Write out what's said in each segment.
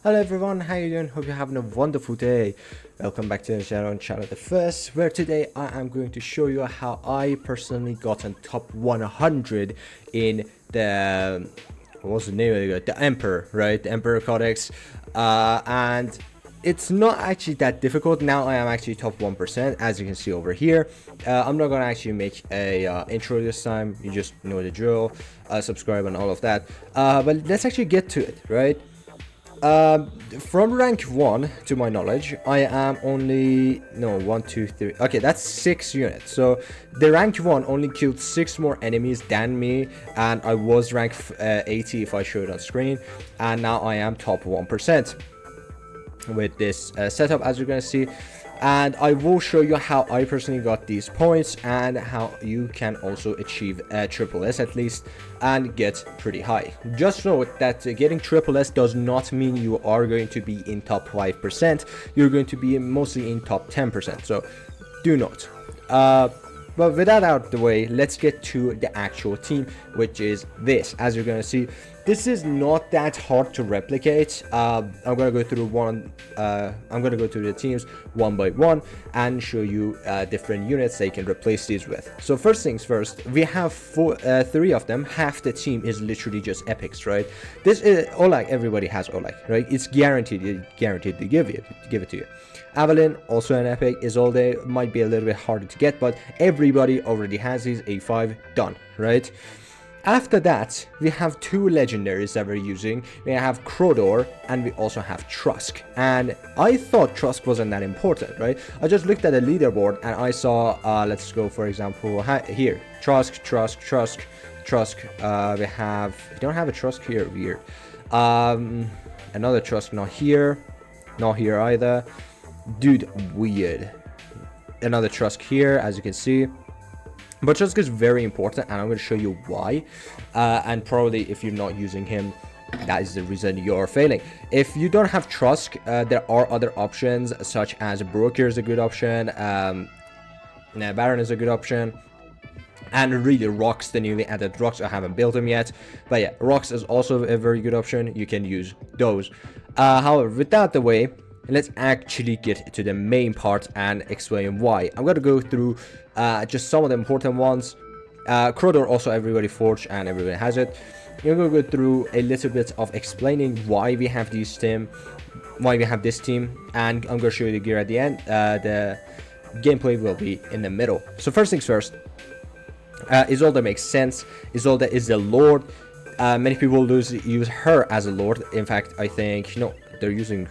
Hello everyone, how you doing? Hope you're having a wonderful day. Welcome back to the channel The First, where today I am going to show you how I personally got on top 100 in the, what was the name of it? The Emperor, right? The Emperor codex. And it's not actually that difficult. Now I am actually top 1%, as you can see over here. I'm not gonna actually make a intro this time. You just know the drill. Subscribe and all of that. But let's actually get to it, right? From rank 1, to my knowledge, I am only, no, 1, 2, 3, okay, that's 6 units, so the rank 1 only killed 6 more enemies than me, and I was rank 80 if I show it on screen, and now I am top 1% with this setup, as you're gonna see. And I will show you how I personally got these points and how you can also achieve triple S at least and get pretty high. Just note that getting triple S does not mean you are going to be in top 5%. You're going to be mostly in top 10%, so do note. But with that out of the way, let's get to the actual team, which is this. As you're gonna see, this is not that hard to replicate. I'm gonna go through the teams one by one and show you different units they can replace these with. So first things first, we have 3 of them. Half the team is literally just epics, right? This is Oleg. Everybody has Oleg, right? It's guaranteed to give it to you. Evelyn, also an epic. Isolde might be a little bit harder to get, but everybody already has these. A5 done, right? After that, we have 2 legendaries that we're using. We have Crodor and we also have Trusk. And I thought Trusk wasn't that important, right? I just looked at the leaderboard and I saw, let's go for example, here, Trusk. We don't have a Trusk here, weird. Another Trusk, not here either. Dude, weird. Another Trusk here, as you can see. But Trusk is very important, and I'm going to show you why. And probably if you're not using him, that is the reason you're failing. If you don't have Trusk, there are other options, such as Broker is a good option. Baron is a good option. And really, Rocks, the newly added Rocks, I haven't built them yet. But yeah, Rocks is also a very good option. You can use those. However, with that out the way, let's actually get to the main part and explain why. I'm going to go through just some of the important ones. Crodor, also everybody forged and everybody has it. We're going to go through a little bit of explaining why we have this team, and I'm going to show you the gear at the end. The gameplay will be in the middle. So first things first, Isolde makes sense. Isolde is the Lord. Many people use her as a Lord. In fact, I think, no, they're using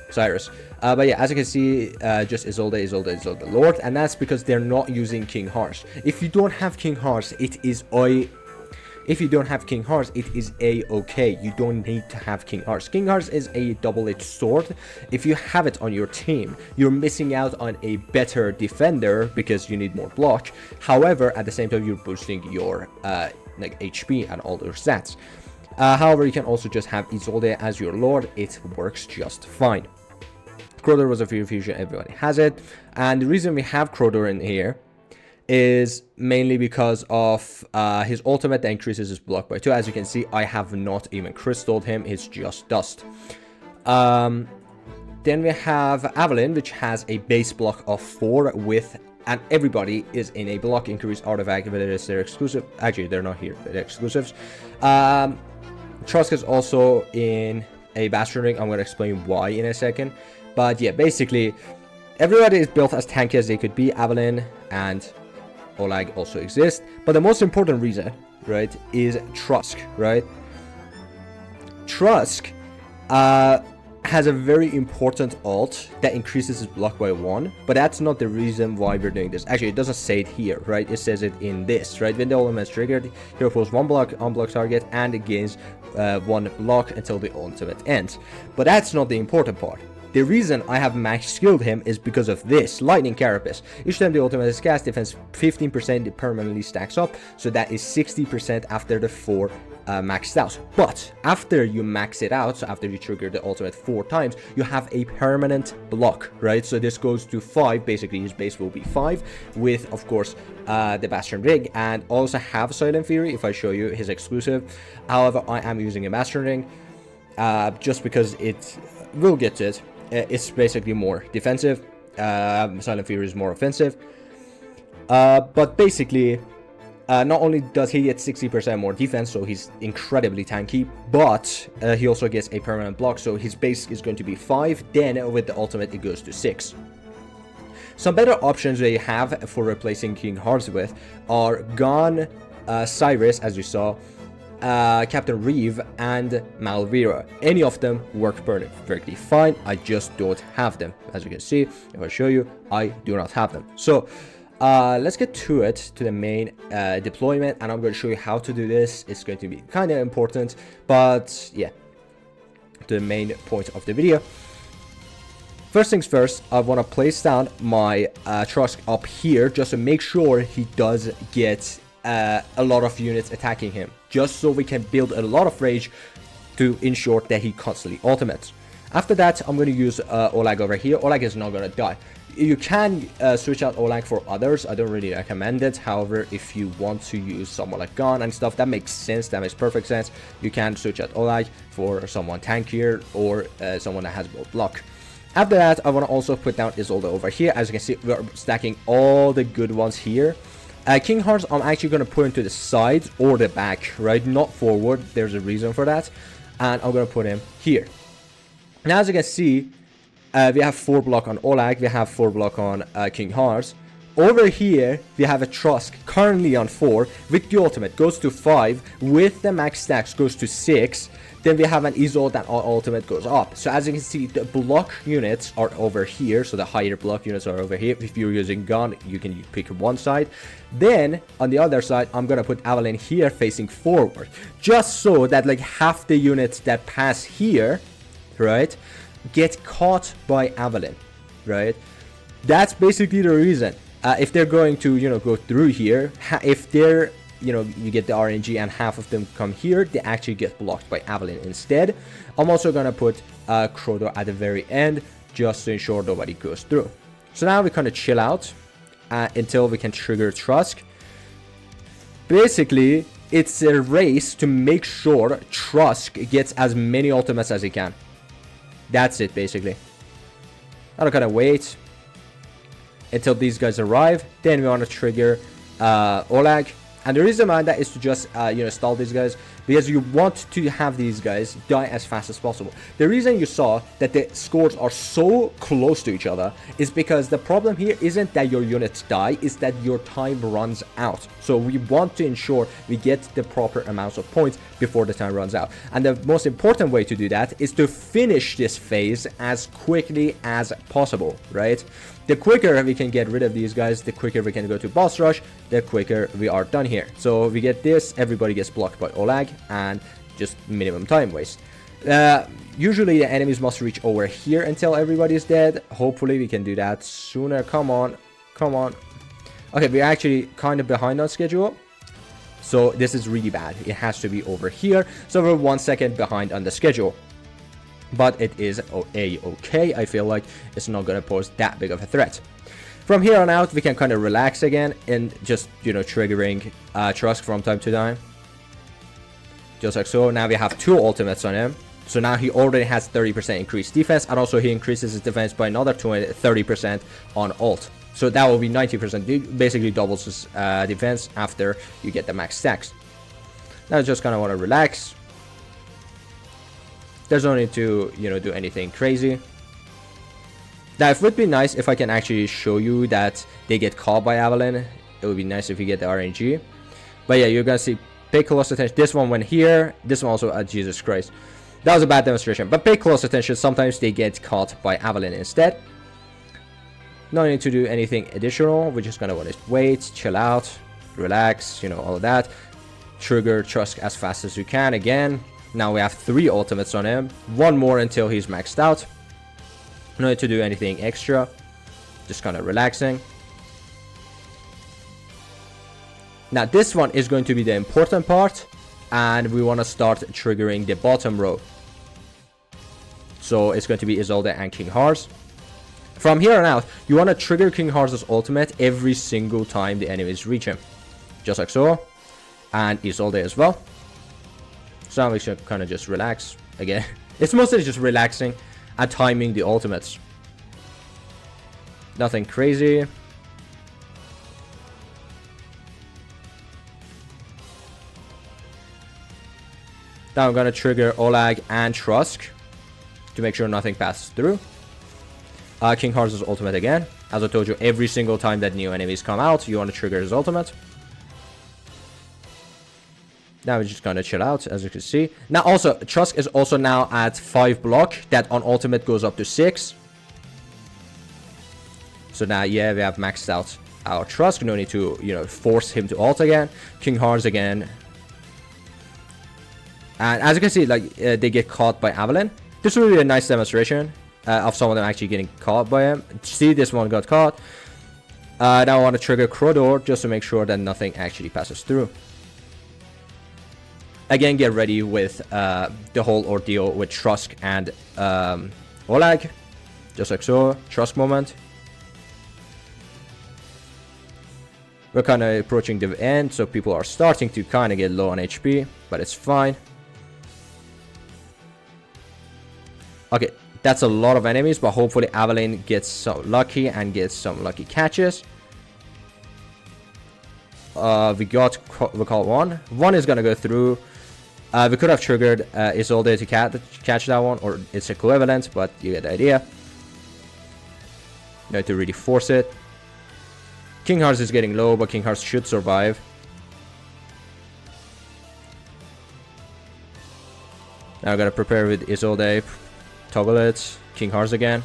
Cyrus. But yeah, as you can see, just Isolde Lord, and that's because they're not using King Harsh. If you don't have King Harsh, it is a-okay. You don't need to have King Harsh. King Harsh is a double-edged sword. If you have it on your team, you're missing out on a better defender because you need more block. However, at the same time, you're boosting your like HP and all those stats. However, you can also just have Isolde as your Lord. It works just fine. Crodor was a free fusion, everybody has it. And the reason we have Crodor in here is mainly because of his ultimate that increases his block by 2. As you can see, I have not even crystalled him, it's just dust. Then we have Evelyn, which has a base block of 4 with, and everybody is in a block increase artifact, whether it's their exclusive. Actually, they're not here, they're exclusives. Trusk is also in a Bastion Ring. I'm going to explain why in a second. But yeah, basically, everybody is built as tanky as they could be. Evelyn and Oleg also exist. But the most important reason, right, is Trusk, right? Trusk has a very important ult that increases his block by 1, but that's not the reason why we're doing this. Actually, it doesn't say it here, right? It says it in this, right? When the ultimate is triggered, hero pulls 1 block on block target and it gains 1 block until the ultimate ends. But that's not the important part. The reason I have max skilled him is because of this, Lightning Carapace. Each time the ultimate is cast, defense 15% permanently stacks up, so that is 60% after the 4 maxed out. But after you max it out, so after you trigger the ultimate 4 times, you have a permanent block, right? So this goes to 5, basically his base will be 5, with of course the Bastion Ring, and also have Silent Fury if I show you his exclusive. However, I am using a Bastion Ring. just because it will get it. It's basically more defensive. Silent Fury is more offensive. But basically, not only does he get 60% more defense, so he's incredibly tanky, but he also gets a permanent block, so his base is going to be 5. Then with the ultimate, it goes to 6. Some better options they have for replacing King Hearts with are Gon, Cyrus, as you saw, Captain Reeve, and Malvira. Any of them work perfectly fine. I just don't have them. As you can see, if I show you, I do not have them. So let's get to it, to the main deployment, and I'm going to show you how to do this. It's going to be kind of important, but yeah, to the main point of the video. First things first, I want to place down my Trusk up here just to make sure he does get a lot of units attacking him, just so we can build a lot of rage to ensure that he constantly ultimates. After that, I'm going to use Oleg over here. Oleg is not going to die. You can switch out Oleg for others. I don't really recommend it. However, if you want to use someone like Gon and stuff, that makes sense. That makes perfect sense. You can switch out Oleg for someone tankier or someone that has more block. After that, I want to also put down Isolde over here. As you can see, we're stacking all the good ones here. King Hearts, I'm actually going to put into the sides or the back, right? Not forward. There's a reason for that. And I'm going to put him here. Now, as you can see, we have 4 block on Oleg. We have 4 block on King Hearts. Over here, we have a Trusk currently on 4. With the ultimate, goes to 5. With the max stacks, goes to 6. Then we have an Isolde that ultimate goes up. So as you can see, the block units are over here. So the higher block units are over here. If you're using Gun, you can pick one side. Then on the other side, I'm gonna put Evelyn here facing forward, just so that like half the units that pass here, right, get caught by Evelyn, right? That's basically the reason. If they're going to, you know, go through here, if they're, you know, you get the RNG and half of them come here, they actually get blocked by Evelyn instead. I'm also gonna put Crowdor at the very end, just to ensure nobody goes through. So now we kind of chill out until we can trigger Trusk. Basically, it's a race to make sure Trusk gets as many ultimates as he can. That's it, basically. I'm gonna wait until these guys arrive. Then we want to trigger Oleg. And the reason behind that is to just, you know, stall these guys, because you want to have these guys die as fast as possible. The reason you saw that the scores are so close to each other is because the problem here isn't that your units die, it's that your time runs out. So we want to ensure we get the proper amounts of points before the time runs out. And the most important way to do that is to finish this phase as quickly as possible, right? The quicker we can get rid of these guys, the quicker we can go to boss rush, the quicker we are done here. So we get this, everybody gets blocked by Oleg, and just minimum time waste. Usually the enemies must reach over here until everybody is dead. Hopefully we can do that sooner. Come on, come on. Okay, we're actually kind of behind on schedule. So this is really bad. It has to be over here. So we're 1 second behind on the schedule. But it is okay. I feel like it's not going to pose that big of a threat. From here on out, we can kind of relax again and just, you know, triggering Trusk from time to time. Just like so. Now we have 2 ultimates on him. So now he already has 30% increased defense. And also he increases his defense by another 30% on ult. So that will be 90%. It basically doubles his defense after you get the max stacks. Now I just kind of want to relax. There's no need to, you know, do anything crazy. Now, it would be nice if I can actually show you that they get caught by Evelyn. It would be nice if you get the RNG. But yeah, you're gonna see, pay close attention. This one went here. This one also, Jesus Christ. That was a bad demonstration. But pay close attention. Sometimes they get caught by Evelyn instead. No need to do anything additional. We're just gonna want to wait, chill out, relax, you know, all of that. Trigger Trusk as fast as you can again. Now we have 3 ultimates on him. 1 more until he's maxed out. No need to do anything extra. Just kind of relaxing. Now this one is going to be the important part. And we want to start triggering the bottom row. So it's going to be Isolde and King Hearts. From here on out, you want to trigger King Hearts' ultimate every single time the enemies reach him. Just like so. And Isolde as well. So we should kind of just relax again. It's mostly just relaxing and timing the ultimates. Nothing crazy. Now I'm gonna trigger Olag and Trusk to make sure nothing passes through. King Hearts' ultimate again. As I told you, every single time that new enemies come out, you want to trigger his ultimate. Now we're just gonna chill out, as you can see. Now also, Trusk is also now at 5 block. That on ultimate goes up to 6. So now, yeah, we have maxed out our Trusk. No need to, you know, force him to ult again. King Hearts again. And as you can see, like, they get caught by Avalon. This is really a nice demonstration of some of them actually getting caught by him. See, this one got caught. Now I want to trigger Crodor just to make sure that nothing actually passes through. Again, get ready with the whole ordeal with Trusk and Olag. Just like so. Trusk moment. We're kind of approaching the end, so people are starting to kind of get low on HP, but it's fine. Okay, that's a lot of enemies, but hopefully Avalon gets some lucky and gets some lucky catches. We call one. One is gonna go through. We could have triggered Isolde to catch that one, or its equivalent, but you get the idea. You have to really force it. King Hearts is getting low, but King Hearts should survive. Now I gotta prepare with Isolde. Toggle it. King Hearts again.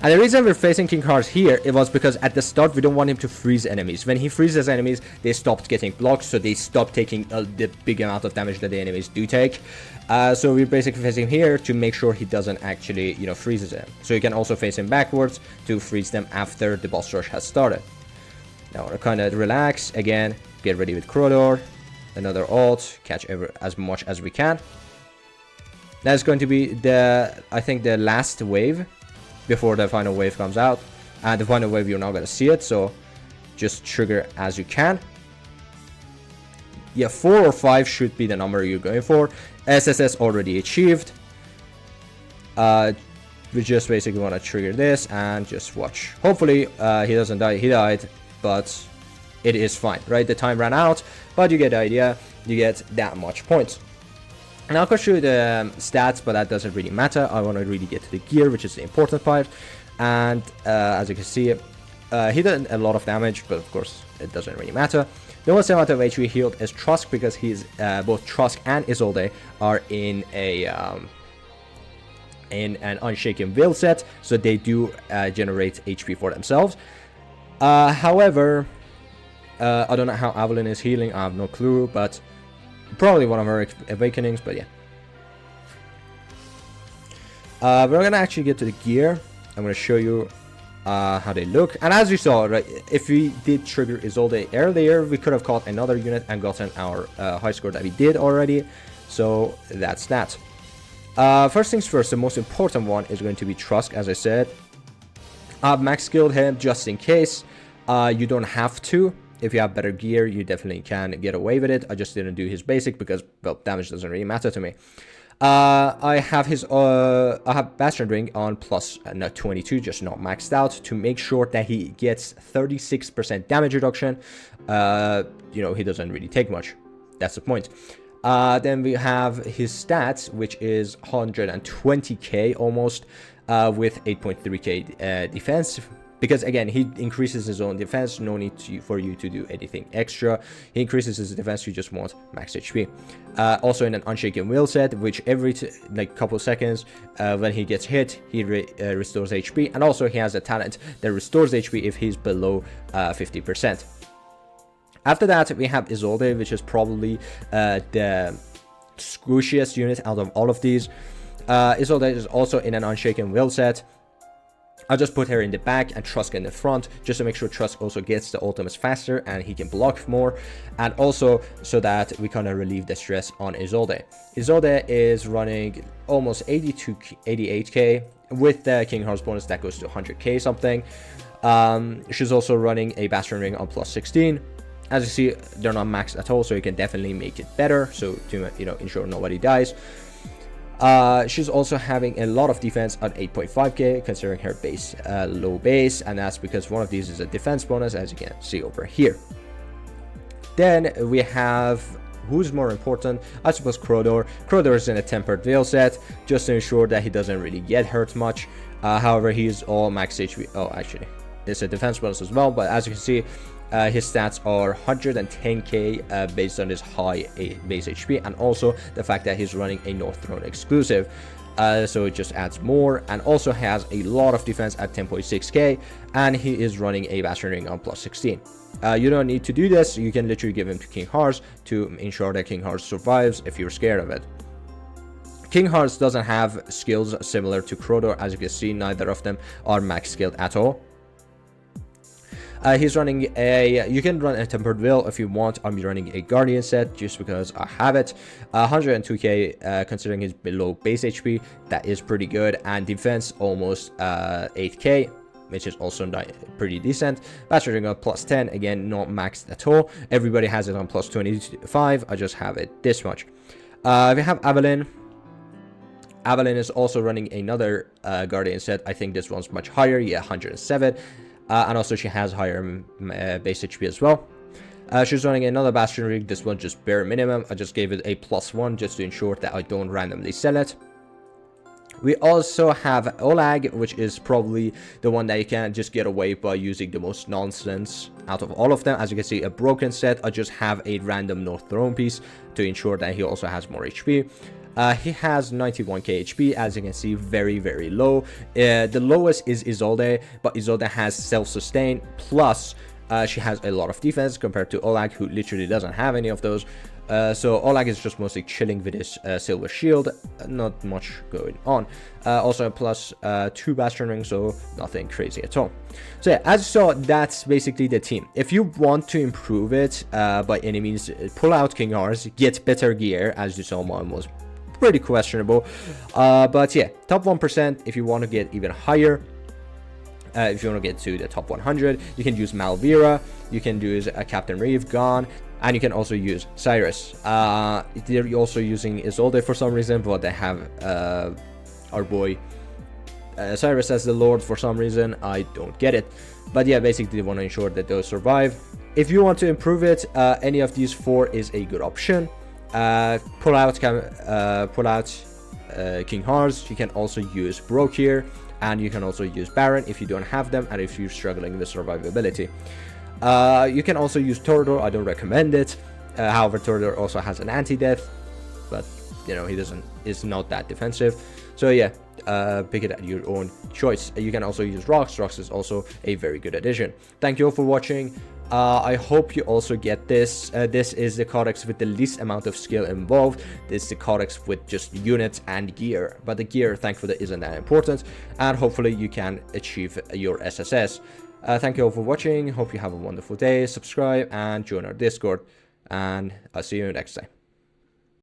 And the reason we're facing King Hearts here, it was because at the start we don't want him to freeze enemies. When he freezes enemies, they stopped getting blocked, so they stop taking the big amount of damage that the enemies do take. So we're basically facing him here to make sure he doesn't actually, you know, freezes them. So you can also face him backwards to freeze them after the boss rush has started. Now we're kind of relax again, get ready with Crodor, another ult, catch as much as we can. That's going to be I think the last wave before the final wave comes out, and the final wave you're not going to see it, so just trigger as you can. Yeah, 4 or 5 should be the number you're going for. SSS already achieved. We just basically want to trigger this and just watch. Hopefully he doesn't die. He died, but it is fine, right? The time ran out, but you get the idea. You get that much points. And I'll go through the stats, but that doesn't really matter. I want to really get to the gear, which is the important part. And as you can see, he did a lot of damage, but of course it doesn't really matter. The most amount of HP healed is Trusk, because he's both Trusk and Isolde are in an Unshaken Will set, so they do generate HP for themselves. However, I don't know how Avalon is healing. I have no clue, but probably one of her awakenings, but yeah. We're gonna actually get to the gear. I'm gonna show you how they look. And as you saw, right, if we did trigger Isolde earlier, we could have caught another unit and gotten our high score that we did already. So that's that. First things first, the most important one is going to be Trusk, as I said. I've max skilled him just in case. You don't have to. If you have better gear, you definitely can get away with it. I just didn't do his basic because, well, damage doesn't really matter to me. I have I have Bastion Ring on plus 22, just not maxed out, to make sure that he gets 36% damage reduction. You know, he doesn't really take much. That's the point. Then we have his stats, which is 120k almost, with 8.3k defense. Because again, he increases his own defense, no need for you to do anything extra. He increases his defense, you just want max HP. Also in an Unshaken Will set, which every couple seconds, when he gets hit, he restores HP. And also he has a talent that restores HP if he's below 50%. After that, we have Isolde, which is probably the squishiest unit out of all of these. Isolde is also in an Unshaken Will set. I'll just put her in the back and Trusk in the front, just to make sure Trusk also gets the ultimates faster and he can block more, and also so that we kind of relieve the stress on Isolde. Isolde is running almost 88k with the King Hearts bonus that goes to 100k something. She's also running a Bastion Ring on plus 16. As you see, they're not maxed at all, so you can definitely make it better, so to, you know, ensure nobody dies. She's also having a lot of defense at 8.5k, considering her base low base, and that's because one of these is a defense bonus, as you can see over here. Then we have, who's more important, I suppose Crodor. Crodor is in a tempered veil set, just to ensure that he doesn't really get hurt much. However, he's all max HP. Oh, actually, it's a defense bonus as well, but as you can see, his stats are 110k based on his high base HP, and also the fact that he's running a North Throne exclusive. So it just adds more, and also has a lot of defense at 10.6k, and he is running a Bastion Ring on plus 16. You don't need to do this, you can literally give him to King Hearts to ensure that King Hearts survives if you're scared of it. King Hearts doesn't have skills similar to Crodor. As you can see, neither of them are max skilled at all. He's running a, you can run a tempered veil if you want. I'm running a guardian set just because I have it. 102k considering his below base HP, that is pretty good, and defense almost 8k, which is also pretty decent. Bastion Ring on plus 10, again not maxed at all. Everybody has it on plus 25. I just have it this much. We have Evelyn. Evelyn is also running another guardian set. I think this one's much higher, yeah, 107. And also she has higher base HP as well. She's running another Bastion Ring. This one just bare minimum. I just gave it a +1 just to ensure that I don't randomly sell it. We also have Olag, which is probably the one that you can just get away by using the most nonsense out of all of them. As you can see, a broken set. I just have a random North Throne piece to ensure that he also has more HP. He has 91k HP, as you can see, very, very low. The lowest is Isolde, but Isolde has self-sustain, plus she has a lot of defense compared to Olag, who literally doesn't have any of those. So Olag is just mostly chilling with his silver shield, not much going on. Also plus 2 Bastion Rings, so nothing crazy at all. So yeah, as you saw, that's basically the team. If you want to improve it by any means, pull out King Hearts, get better gear. As you saw, mine was pretty questionable, but yeah, top 1%. If you want to get even higher, if you want to get to the top 100, you can use Malvira, you can use Captain Reeve, Gone, and you can also use Cyrus. They're also using Isolde for some reason, but they have our boy Cyrus as the Lord for some reason. I don't get it, but yeah, basically they want to ensure that those survive. If you want to improve it, any of these 4 is a good option. Pull out King Hearts. You can also use Broke here, and you can also use Baron if you don't have them, and if you're struggling with survivability. You can also use Torador. I don't recommend it. However, Torador also has an anti-death, but you know, is not that defensive. So yeah, pick it at your own choice. You can also use Rocks. Rocks is also a very good addition. Thank you all for watching. I hope you also get this. This is the codex with the least amount of skill involved. This is the codex with just units and gear, but the gear, thankfully, isn't that important, and hopefully you can achieve your SSS. Thank you all for watching. Hope you have a wonderful day. Subscribe and join our Discord, and I'll see you next time.